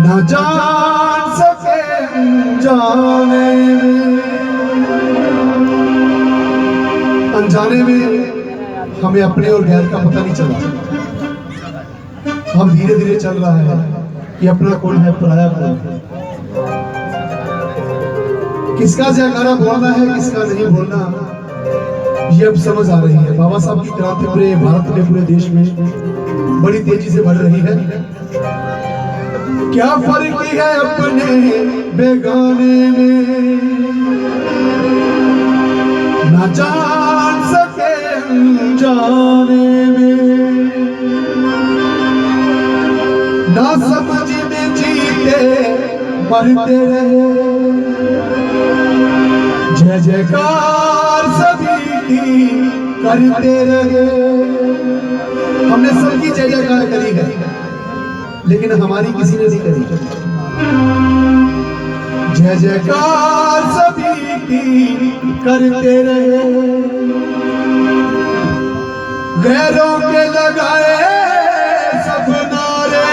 न जान सके अनजाने में हमें अपने और गैर का पता नहीं चला। हम धीरे धीरे चल रहा है कि अपना कौन है पराया कौन है, किसका जयकारा बोलना है किसका नहीं बोलना, ये अब समझ आ रही है। बाबा साहब की क्रांति पूरे भारत में पूरे देश में बड़ी तेजी से बढ़ रही है। क्या फर्क है अपने बेगाने में, न जान सके अनजाने में, ना समझ में जीते मरते रहे, जय जयकार सभी की करते रहे। हमने सबकी जय जयकार करी है लेकिन हमारी किसी ने नहीं करी। जय जयकार सभी की करते रहे, गैरों के लगाए सब नारे,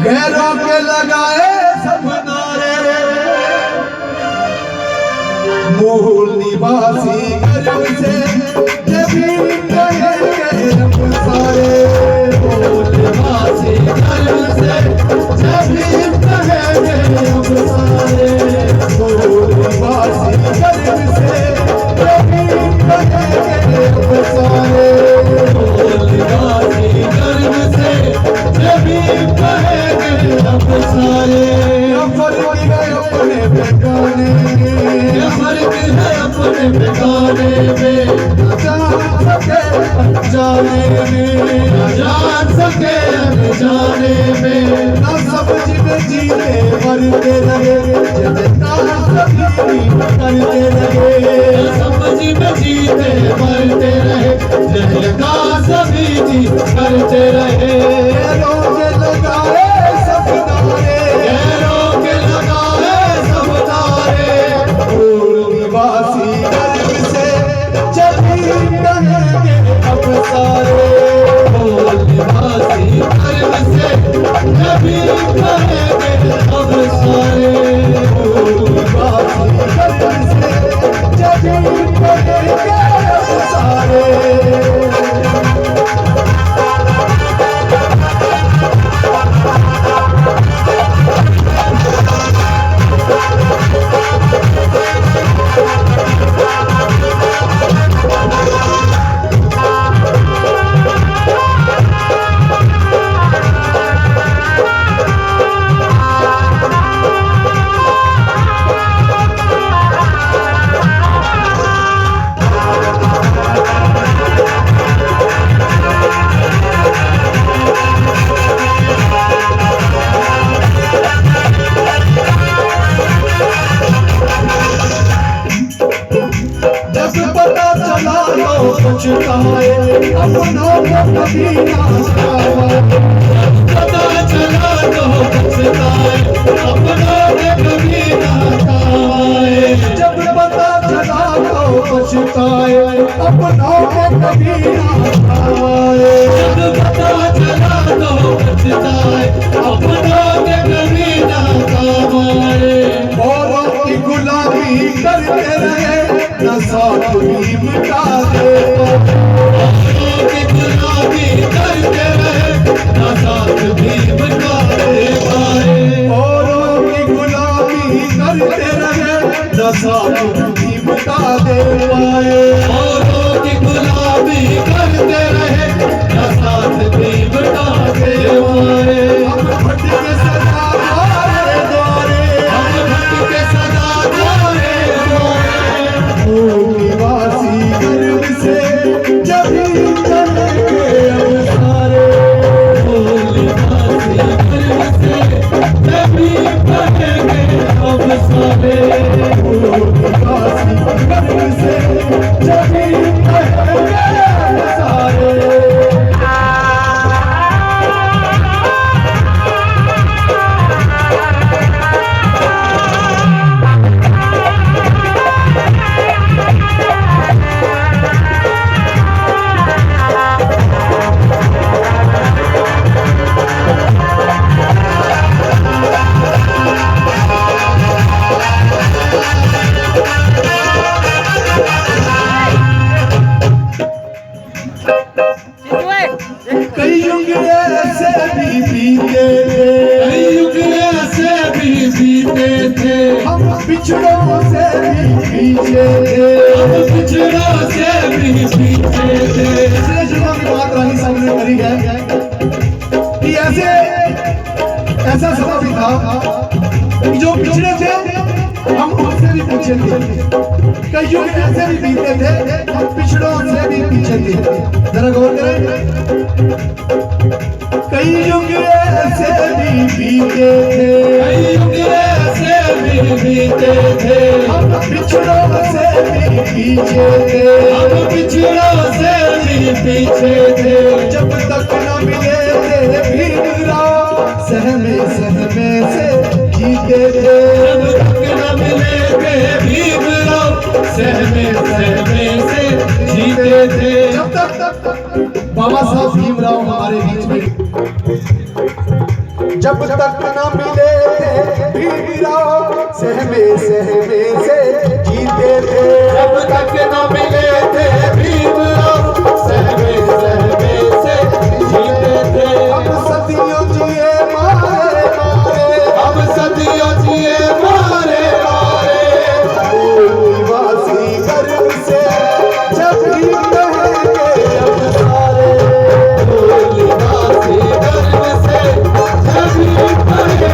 गैरों के लगाए सब नारे, मूल निवासी गर्व से जब भी कहेंगे हम सारे, मूल निवासी गर्व से जब भी कहेंगे हम सारे, मूल निवासी गर्व से जब भी कहेंगे हम सारे, मूल निवासी गर्व से जब भी कहेंगे हम सारे। फर्क है अपने बेगाने में, फर्क है अपने बेगाने में, न जान सके अनजाने में, न जान सके अनजाने में, न समझ में जीने मरते रहे, जयकार सभी करते रहे, न समझ में जीते मरते रहे, जयकार सभी करते रहे। गैरों के लगाए सब नारे, गैरों के लगाए सब नारे, मूल निवासी गर्व से जब भी कहेंगे अब सारे, मूल निवासी गर्व से जब भी कहेंगे अब सारे, मूल निवासी गर्व से जब भी कहेंगे अब सारे। पछताए अपनों को कभी ना पाए, पता चला तो पछताए अपनों को कभी ना पाए, जब पता चला तो पछताए अपनों को कभी ना पाए, जब पता चला तो पछताए अपनों को कभी ना पाए। औरों की गुलामी करते रहे न साथ भी मिटा दे, औरों की गुलामी करते रहे न साथ भी मिटा दे पाए, औरों की गुलामी करते रहे न साथ भी मिटा दे पाए, औरों की गुलामी करते रहे न साथ भी मिटा दे पाए। हम भटके सदा द्वारे द्वारे, हम भटके सदा द्वारे द्वारे, मूल निवासी गर्व से जब भी कहेंगे अब सारे, मूल निवासी गर्व से जब भी कहेंगे अब सारे, मूल निवासी कई युग ऐसे भी बीते थे, कई युग ऐसे भी बीते थे, हम पिछड़ों से भी पीछे थे, हम पिछड़ों से भी पीछे थे। इसलिए जुम्मा की बात रानी साहब ने करी है कि ऐसा समय भी था कि जो पिछड़े थे हम उनसे भी पीछे थे, कई युग ऐसे भी बीते थे हम पिछड़ों से भी पीछे थे। जरा गौर करें, कई युग ऐसे भी बीते थे, कई युग ऐसे भी बीते थे, हम पिछड़ों से भी पीछे थे, हम पिछड़ों से भी पीछे थे। जब तक न मिले थे भीमराव सहमे सहमे से जीते थे, जब तक न मिले थे भीमराव सहमे सहमे से जीते थे। जब तक बाबा साहब भीमराव हमारे बीच में, जब तक न मिले थे भीमराव सहमे सहमे से जीते थे, जब तक न मिले थे भीमराव सहमे सहमे से जीते थे। हम सदियों जिए मारे मारे, हम सदियों जिए मारे मारे, वासी गर्व से जब भी कहेंगे अब सारे, वासी गर्व से जब भी कहेंगे अब सारे, गर्व से जब भी कहेंगे।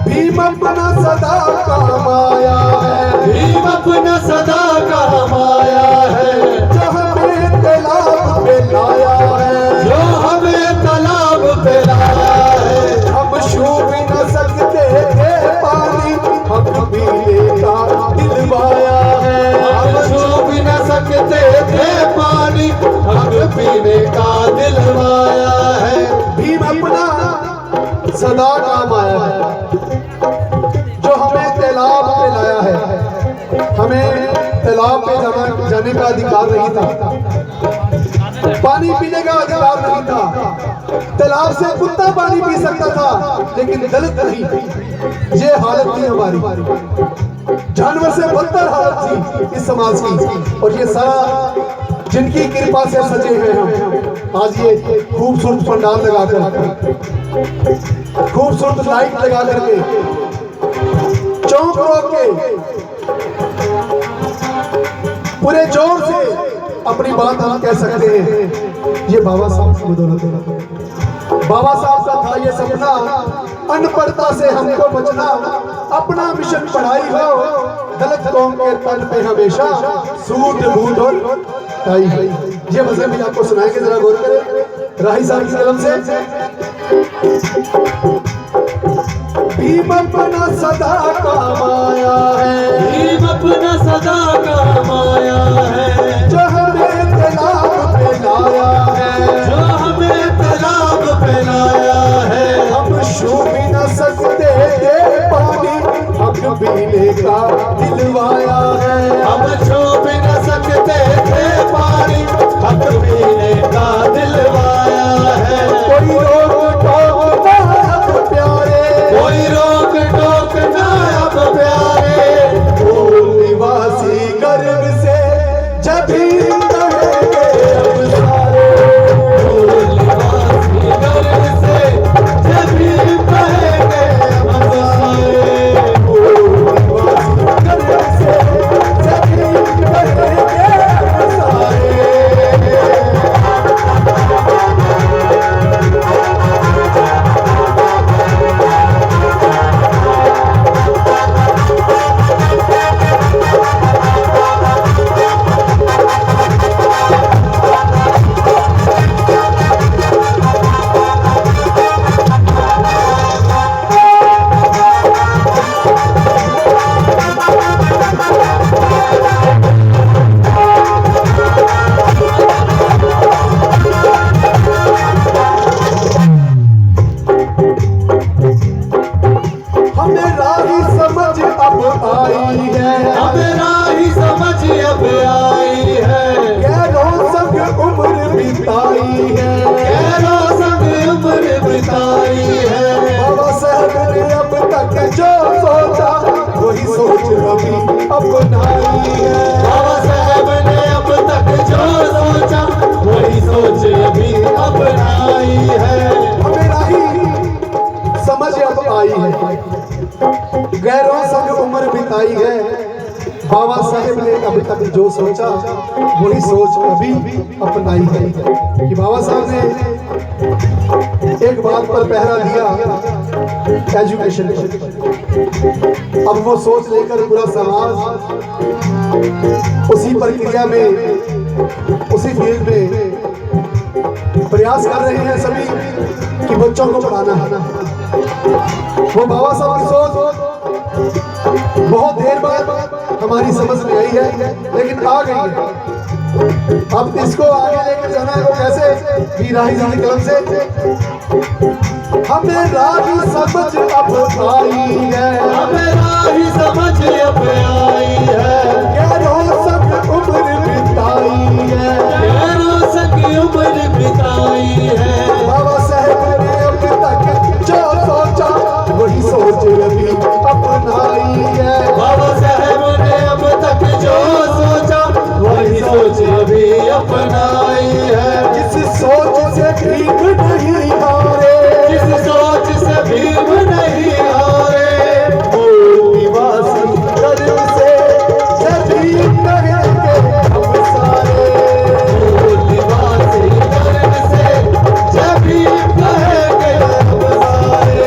भीम अपना सदा काम आया है, भीम अपना सदा काम आया है, जो हमें तालाब पे लाया है, जो हमें तालाब पे लाया है। हम छू भी न सकते थे पानी, हक पीने का दिलवाया है, हम छू भी न सकते थे पानी, हक पीने का दिलवाया है। भीम अपना सदा काम आया है, जो हमें तालाब पे लाया है। हमें तालाब पे जाने का अधिकार नहीं था, पानी पीने का अधिकार नहीं था। तालाब से कुत्ता पानी पी सकता था लेकिन दलित नहीं। ये हालत थी हमारी, जानवर से बदतर हालत थी इस समाज की। और ये सारा जिनकी कृपा से सजे हुए हम आज ये खूबसूरत पंडाल लगाकर, खूबसूरत लाइट लगा करके, चौक रोक के पूरे जोर से अपनी बात हम कह सकते हैं। ये बाबा साहब की बदौलत है। बाबा साहब का था ये सपना, अनपढ़ता से हमको बचना, अपना मिशन पढ़ाई हो, दलित कौम के तन पे हमेशा सूट बूट और टाई। ये मजे भी आपको सुनाएंगे, जरा गौर करें राही साहब की कलम से। भीम अपना सदा काम आया है, भीम अपना सदा काम आया है, जो हमें तालाब पे लाया है, जो हमें तालाब पे लाया है। हम छू भी न सकते थे पानी, हक पीने का दिलवाया है, हम छू भी न सकते थे पानी, हक पीने का दिलवाया है। कोई रोक टोक ना अब प्यारे, कोई रोक टोक ना अब प्यारे, निवासी गर्व से जब भी कहेंगे अब सारे, निवासी गर्व से जब भी कहेंगे अब सारे, निवासी गर्व से जब भी कहेंगे अब सारे। अपनाई है। बाबा साहब ने अब तक जो सोचा वही सोच अभी अपनाई है। हमें राही समझ अब आई है, गैरों संग उम्र बिताई है। बाबा साहेब ने अब तक जो सोचा वही सोच अभी अपनाई है। कि बाबा साहब ने एक बात पर पहरा दिया, एजुकेशन पर। अब वो सोच लेकर पूरा समाज उसी प्रक्रिया में, उसी फील्ड में प्रयास कर रहे हैं सभी कि बच्चों को पढ़ाना है। वो बाबा साहब की सोच बहुत देर बाद हमारी समझ में आई है, लेकिन आ गई है। अब इसको आगे लेकर जाना है वो कैसे? वीर राही जी की कलम से। हमें राही समझ अब आई है, हमें राही समझ अब आई है। गैरों संग उम्र बिताई है, गैरों संग उम्र बिताई है। बाबा साहेब ने अब तक जो सोचा वही सोच अभी अपनाई है। बाबा साहब ने अब तक जो सोचा वही सोच अभी अपनाई है। जिस सोच से भीम नहीं हारे, जिस सोच से भीम नहीं हारे, मूल निवासी गर्व से सभी कहेंगे हम सारे। मूल निवासी गर्व से जब भीम कहेंगे हम सारे।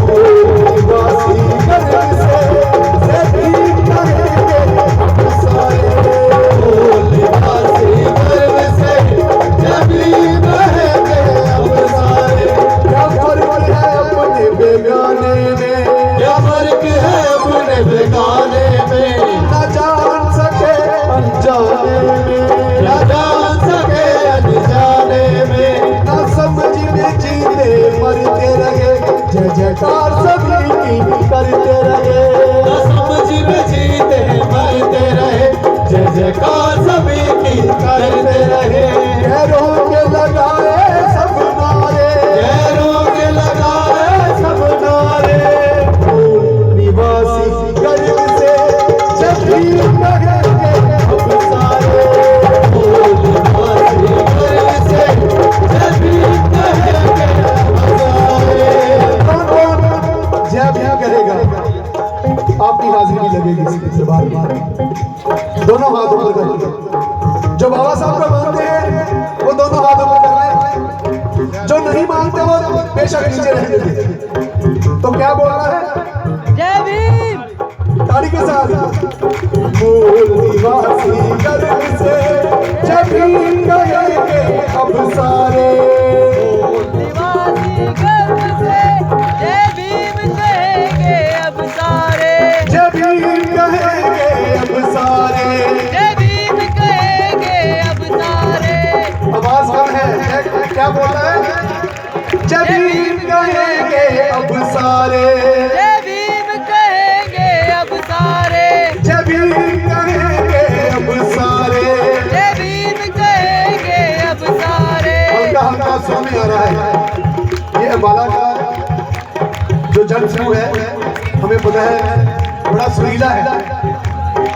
मूल निवासी गर्व से सभी कहेंगे हम सारे। मूल निवासी गर्व से जब भीम कहेंगे हम सारे। क्या फर्क है अपने बेगाने में, क्या फर्क है अपने बेगाने में, न जान सके अनजाने में, न जान सके अनजाने में। न समझ में जीते मरते रहे, जय जयकार सभी की करते रहे। न समझ में जीते मरते रहे, जय जयकार सभी की करते रहे। गैरों के लगाए सब नारे, गैरों के लगाए सब नारे, मूल निवासी गर्व से सभी कहेंगे हम सारे। मूल निवासी गर्व से जब भीम कहेंगे हम सारे। कौन कौन जय भीम करेगा? आपकी हाजिरी भी लगेगी इसके से बार बार। दोनों हाथ ऊपर करके जो बाबा साहब को मानते हैं वो दोनों हाथ ऊपर कर लें, जो नहीं मानते वो बेशक नीचे रहने दें। तो क्या बोल रहा है? जय भीम। ताली के साथ। मूल निवासी गर्व से जय भीम कहेंगे अब सारे। निवासी गर्व से जय भीम कहेंगे अब सारे। जय भीम कहेंगे अब सारे। जय भीम कहेंगे अब सारे। आवाज कम है, क्या बोल रहा है? जय भीम कहेंगे अब सारे। जय भीम कहेंगे अब सारे। जय भीम कहेंगे अब सारे। जय भीम कहेंगे अब सारे। हल्का हल्का सुन में आ रहा है। ये माला का जो जन समूह है हमें पता है बड़ा सुरीला है,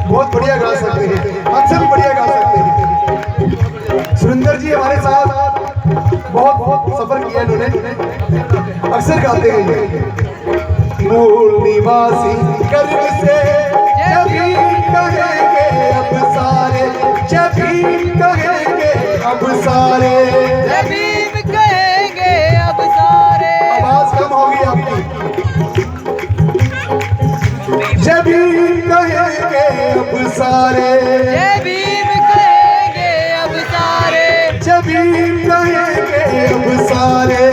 बहुत बढ़िया गा सकते हैं, हमसे भी बढ़िया गा सकते हैं। सुरेंद्र जी हमारे साथ बहुत सफर किया इन्होंने, अक्सर गाते हैं ये। मूल निवासी गर्व से जय भीम कहेंगे अब सारे। जय भीम कहेंगे अब सारे। जय भीम कहेंगे अब सारे। आवाज कम होगी आपकी। जय भीम कहेंगे अब सारे। जय भीम कहेंगे अब सारे। जय भीम कहेंगे अब सारे।